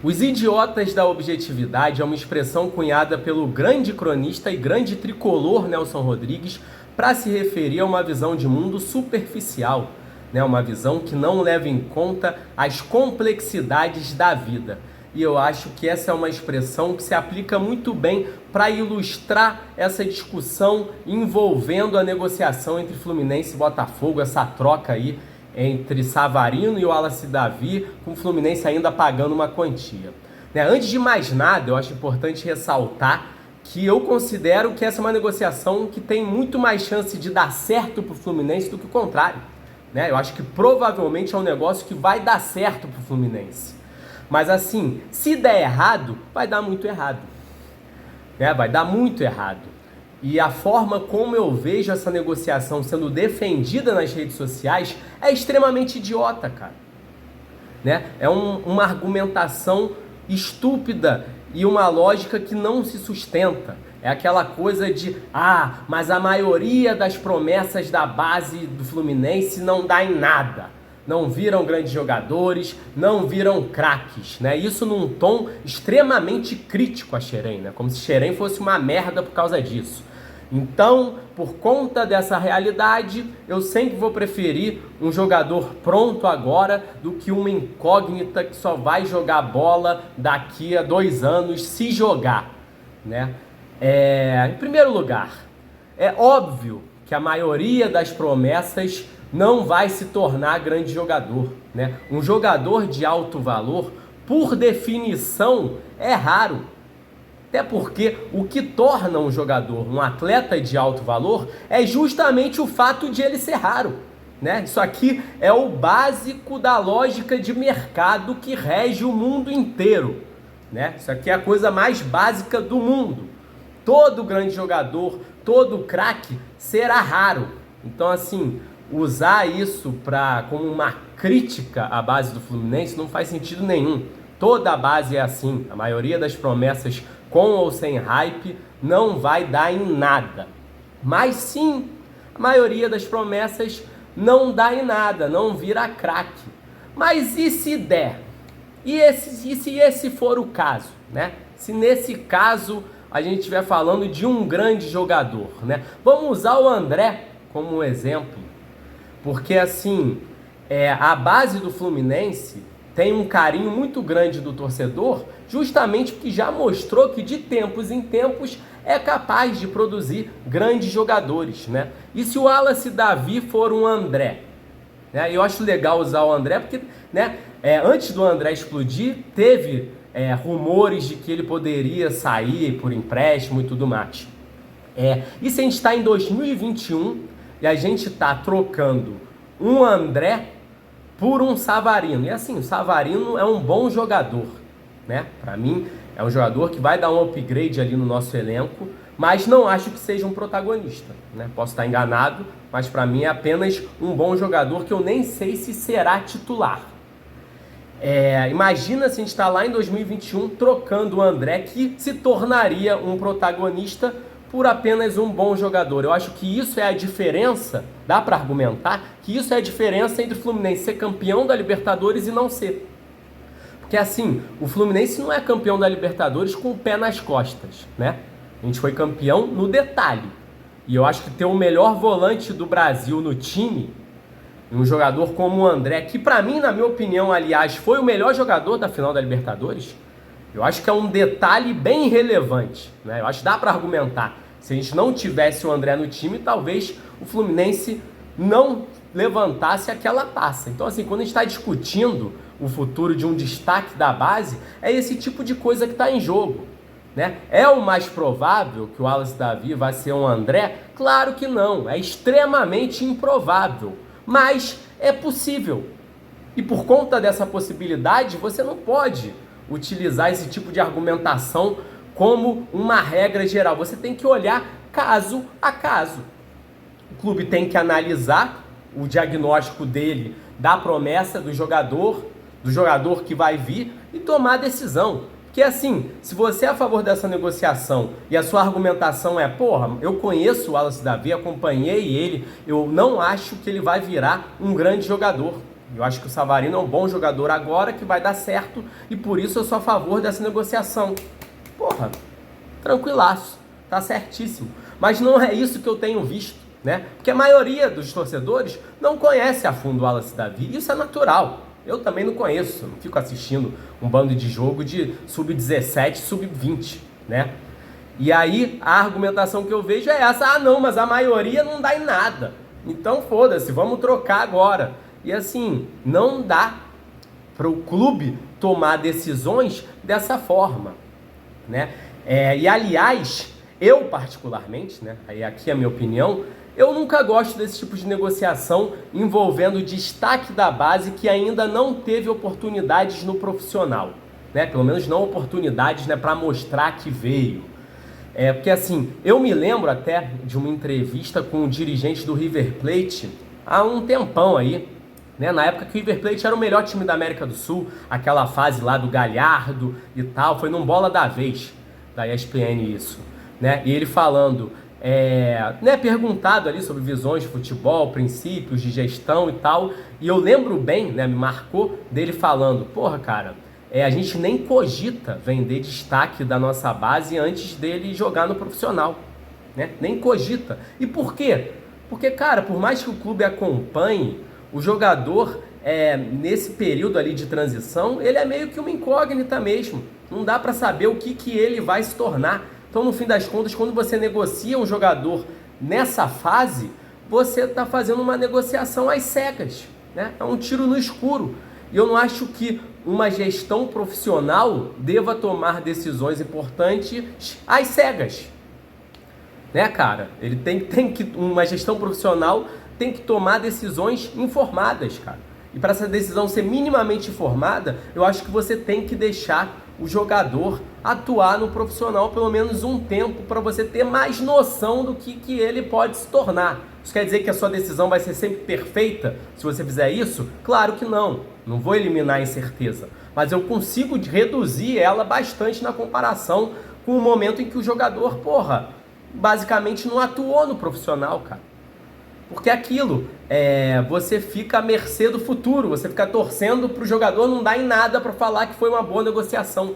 Os idiotas da objetividade é uma expressão cunhada pelo grande cronista e grande tricolor Nelson Rodrigues para se referir a uma visão de mundo superficial, né? Uma visão que não leva em conta as complexidades da vida. E eu acho que essa é uma expressão que se aplica muito bem para ilustrar essa discussão envolvendo a negociação entre Fluminense e Botafogo, essa troca aí entre Savarino e o Wallace Davi, com o Fluminense ainda pagando uma quantia. Antes de mais nada, eu acho importante ressaltar que eu considero que essa é uma negociação que tem muito mais chance de dar certo para o Fluminense do que o contrário. Eu acho que provavelmente é um negócio que vai dar certo para o Fluminense. Mas assim, se der errado, vai dar muito errado. Vai dar muito errado. E a forma como eu vejo essa negociação sendo defendida nas redes sociais é extremamente idiota, cara. É uma argumentação estúpida e uma lógica que não se sustenta. É aquela coisa de, mas a maioria das promessas da base do Fluminense não dá em nada. Não viram grandes jogadores, não viram craques, Isso num tom extremamente crítico a Xerém, Como se Xerém fosse uma merda por causa disso. Então, por conta dessa realidade, eu sempre vou preferir um jogador pronto agora do que uma incógnita que só vai jogar bola daqui a 2 anos, se jogar, Em primeiro lugar, é óbvio que a maioria das promessas não vai se tornar grande jogador, Um jogador de alto valor, por definição, é raro. Até porque o que torna um jogador, um atleta de alto valor, é justamente o fato de ele ser raro, Isso aqui é o básico da lógica de mercado que rege o mundo inteiro, Isso aqui é a coisa mais básica do mundo. Todo grande jogador, todo craque será raro. Então, assim, usar isso como uma crítica à base do Fluminense não faz sentido nenhum. Toda a base é assim. A maioria das promessas, com ou sem hype, não vai dar em nada. Mas sim, a maioria das promessas não dá em nada, não vira craque. Mas e se der? E se esse for o caso, Se nesse caso a gente estiver falando de um grande jogador, Vamos usar o André como um exemplo, porque assim, a base do Fluminense tem um carinho muito grande do torcedor, justamente porque já mostrou que de tempos em tempos é capaz de produzir grandes jogadores, E se o Wallace Davi for um André, eu acho legal usar o André porque, antes do André explodir, teve rumores de que ele poderia sair por empréstimo e tudo mais. E se a gente está em 2021 e a gente está trocando um André por um Savarino. E assim, o Savarino é um bom jogador, Para mim, é um jogador que vai dar um upgrade ali no nosso elenco, mas não acho que seja um protagonista, Posso estar enganado, mas para mim é apenas um bom jogador que eu nem sei se será titular. Imagina se a gente está lá em 2021 trocando o André, que se tornaria um protagonista por apenas um bom jogador. Eu acho que isso é a diferença, dá para argumentar, que isso é a diferença entre o Fluminense ser campeão da Libertadores e não ser. Porque assim, o Fluminense não é campeão da Libertadores com o pé nas costas, A gente foi campeão no detalhe. E eu acho que ter o melhor volante do Brasil no time, um jogador como o André, que para mim, na minha opinião, aliás, foi o melhor jogador da final da Libertadores, eu acho que é um detalhe bem relevante, Eu acho que dá para argumentar. Se a gente não tivesse o André no time, talvez o Fluminense não levantasse aquela taça. Então, assim, quando a gente está discutindo o futuro de um destaque da base, é esse tipo de coisa que está em jogo, É o mais provável que o Wallace Davi vai ser um André? Claro que não, é extremamente improvável, mas é possível. E por conta dessa possibilidade, você não pode utilizar esse tipo de argumentação como uma regra geral. Você tem que olhar caso a caso. O clube tem que analisar o diagnóstico dele, da promessa do jogador que vai vir e tomar a decisão. Porque assim, se você é a favor dessa negociação e a sua argumentação é, eu conheço o Wallace Davi, acompanhei ele, eu não acho que ele vai virar um grande jogador. Eu acho que o Savarino é um bom jogador agora, que vai dar certo, e por isso eu sou a favor dessa negociação. Porra, tranquilaço, tá certíssimo. Mas não é isso que eu tenho visto, né? Porque a maioria dos torcedores não conhece a fundo o Wallace Davi, isso é natural. Eu também não conheço, não fico assistindo um bando de jogo de sub-17, sub-20, né? E aí a argumentação que eu vejo é essa: ah não, mas a maioria não dá em nada, então foda-se, vamos trocar agora. E assim, não dá para o clube tomar decisões dessa forma, né? E aliás, eu particularmente, né, aí aqui é a minha opinião, eu nunca gosto desse tipo de negociação envolvendo o destaque da base que ainda não teve oportunidades no profissional, né? Pelo menos não oportunidades, né, para mostrar que veio. Porque assim, eu me lembro até de uma entrevista com o dirigente do River Plate há um tempão aí, né? Na época que o River Plate era o melhor time da América do Sul, aquela fase lá do Galhardo e tal, foi num Bola da Vez, da ESPN isso, né? E ele falando, né, perguntado ali sobre visões de futebol, princípios de gestão e tal, e eu lembro bem, né, me marcou dele falando, porra, cara, a gente nem cogita vender destaque da nossa base antes dele jogar no profissional, né? Nem cogita. E por quê? Porque, cara, por mais que o clube acompanhe, o jogador, nesse período ali de transição, ele é meio que uma incógnita mesmo. Não dá para saber o que ele vai se tornar. Então, no fim das contas, quando você negocia um jogador nessa fase, você está fazendo uma negociação às cegas, né? É um tiro no escuro. E eu não acho que uma gestão profissional deva tomar decisões importantes às cegas, né, cara? Ele tem que, uma gestão profissional tem que tomar decisões informadas, cara. E para essa decisão ser minimamente informada, eu acho que você tem que deixar o jogador atuar no profissional pelo menos um tempo para você ter mais noção do que ele pode se tornar. Isso quer dizer que a sua decisão vai ser sempre perfeita se você fizer isso? Claro que não. Não vou eliminar a incerteza. Mas eu consigo reduzir ela bastante na comparação com o momento em que o jogador, porra, basicamente não atuou no profissional, cara. Porque aquilo, você fica à mercê do futuro, você fica torcendo para o jogador não dar em nada para falar que foi uma boa negociação.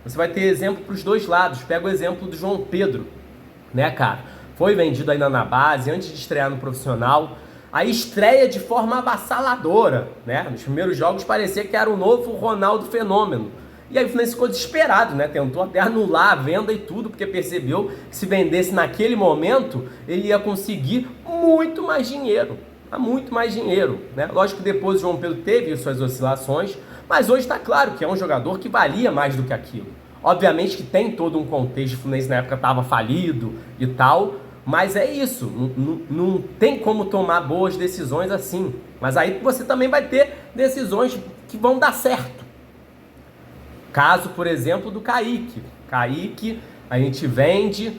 Você vai ter exemplo para os dois lados. Pega o exemplo do João Pedro, né, cara? Foi vendido ainda na base, antes de estrear no profissional. Aí estreia de forma avassaladora, né? Nos primeiros jogos parecia que era o novo Ronaldo Fenômeno. E aí o Fluminense ficou desesperado, né? Tentou até anular a venda e tudo, porque percebeu que se vendesse naquele momento, ele ia conseguir muito mais dinheiro. Muito mais dinheiro, né? Lógico que depois o João Pedro teve suas oscilações, mas hoje está claro que é um jogador que valia mais do que aquilo. Obviamente que tem todo um contexto, o Fluminense na época estava falido e tal, mas é isso, não tem como tomar boas decisões assim. Mas aí você também vai ter decisões que vão dar certo. Caso, por exemplo, do Kaique. Kaique, a gente vende.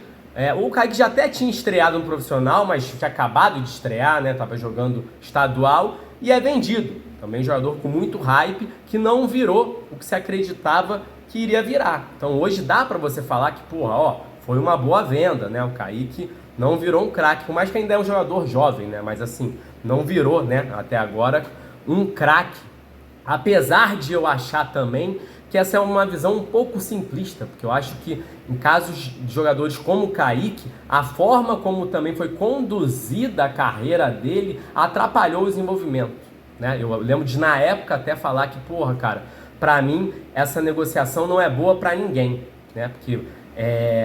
O Kaique já até tinha estreado no profissional, mas tinha acabado de estrear, né? Tava jogando estadual e é vendido. Também jogador com muito hype, que não virou o que se acreditava que iria virar. Então hoje dá para você falar que, porra, ó, foi uma boa venda, né? O Kaique não virou um craque, por mais que ainda é um jogador jovem, né? Mas assim, não virou, né? Até agora, um craque. Apesar de eu achar também que essa é uma visão um pouco simplista, porque eu acho que em casos de jogadores como o Kaique, a forma como também foi conduzida a carreira dele atrapalhou o desenvolvimento, né? Eu lembro de na época até falar que, porra, cara, pra mim essa negociação não é boa pra ninguém, né? Porque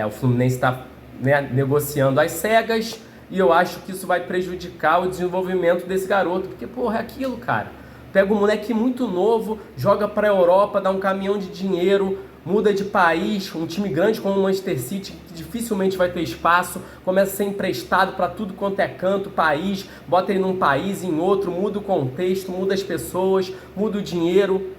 o Fluminense está, né, negociando às cegas e eu acho que isso vai prejudicar o desenvolvimento desse garoto, porque, porra, é aquilo, cara. Pega um moleque muito novo, joga pra Europa, dá um caminhão de dinheiro, muda de país, um time grande como o Manchester City, que dificilmente vai ter espaço, começa a ser emprestado para tudo quanto é canto, país, bota ele num país, em outro, muda o contexto, muda as pessoas, muda o dinheiro.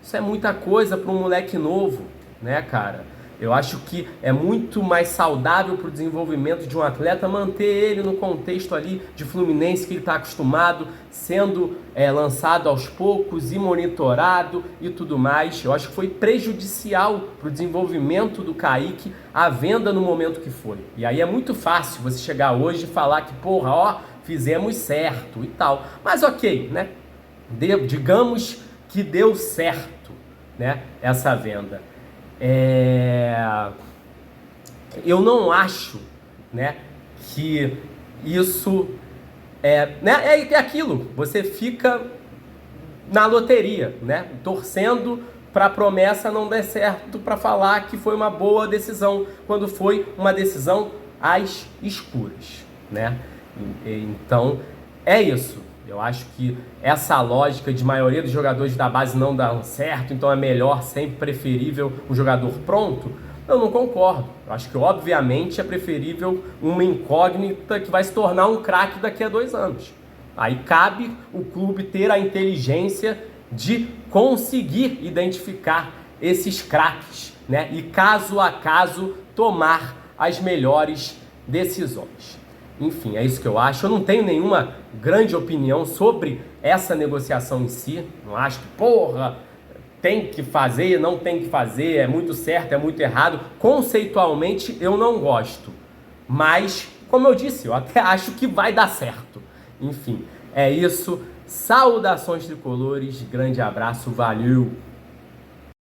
Isso é muita coisa para um moleque novo, né, cara? Eu acho que é muito mais saudável para o desenvolvimento de um atleta manter ele no contexto ali de Fluminense que ele está acostumado, sendo lançado aos poucos e monitorado e tudo mais. Eu acho que foi prejudicial para o desenvolvimento do Kaique a venda no momento que foi. E aí é muito fácil você chegar hoje e falar que, porra, ó, fizemos certo e tal. Mas ok, né? digamos que deu certo, né, essa venda. Eu não acho, né, que isso é aquilo, você fica na loteria, né, torcendo para a promessa não dar certo, para falar que foi uma boa decisão, quando foi uma decisão às escuras, né? Então, é isso. Eu acho que essa lógica de maioria dos jogadores da base não dão certo, então é melhor, sempre preferível o jogador pronto. Eu não concordo. Eu acho que, obviamente, é preferível uma incógnita que vai se tornar um craque daqui a 2 anos. Aí cabe o clube ter a inteligência de conseguir identificar esses craques, né? E caso a caso tomar as melhores decisões. Enfim, é isso que eu acho. Eu não tenho nenhuma grande opinião sobre essa negociação em si. Não acho que, tem que fazer, não tem que fazer, é muito certo, é muito errado. Conceitualmente, eu não gosto. Mas, como eu disse, eu até acho que vai dar certo. Enfim, é isso. Saudações tricolores, grande abraço, valeu!